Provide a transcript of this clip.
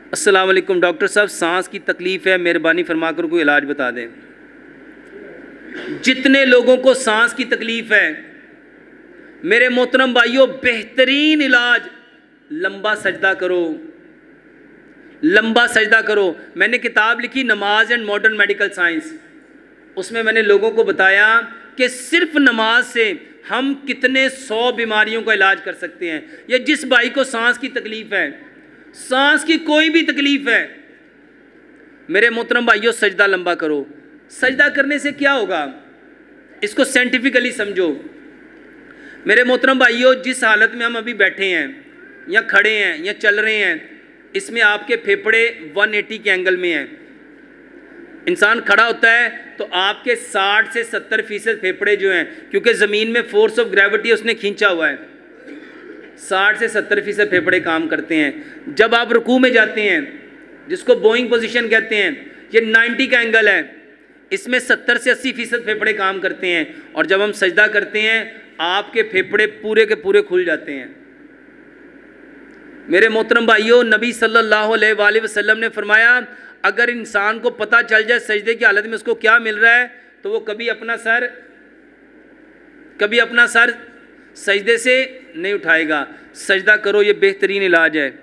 अस्सलाम वालेकुम डॉक्टर साहब, सांस की तकलीफ़ है, मेहरबानी फरमा कर कोई इलाज बता दें। जितने लोगों को सांस की तकलीफ़ है मेरे मोहतरम भाइयों, बेहतरीन इलाज लंबा सजदा करो, लंबा सजदा करो। मैंने किताब लिखी नमाज एंड मॉडर्न मेडिकल साइंस, उसमें मैंने लोगों को बताया कि सिर्फ नमाज से हम कितने 100 बीमारियों का इलाज कर सकते हैं। या जिस भाई को सांस की तकलीफ़ है, सांस की कोई भी तकलीफ़ है, मेरे मोहतरम भाइयों सजदा लंबा करो। सजदा करने से क्या होगा, इसको साइंटिफिकली समझो। मेरे मोहतरम भाइयों, जिस हालत में हम अभी बैठे हैं या खड़े हैं या चल रहे हैं, इसमें आपके फेफड़े 180 के एंगल में हैं। इंसान खड़ा होता है तो आपके 60 से 70% फेफड़े जो हैं, क्योंकि ज़मीन में फोर्स ऑफ ग्रेविटी उसने खींचा हुआ है, 60 से 70% फेफड़े काम करते हैं। जब आप रुकू में जाते हैं, जिसको बोइंग पोजीशन कहते हैं, ये 90 का एंगल है, इसमें 70 से 80% फेफड़े काम करते हैं। और जब हम सजदा करते हैं आपके फेफड़े पूरे के पूरे खुल जाते हैं। मेरे मोहतरम भाइयों, नबी सल्लल्लाहु अलैहि वसल्लम ने फरमाया, अगर इंसान को पता चल जाए सजदे की हालत में उसको क्या मिल रहा है, तो वो कभी अपना सर सजदे से नहीं उठाएगा। सजदा करो, ये बेहतरीन इलाज है।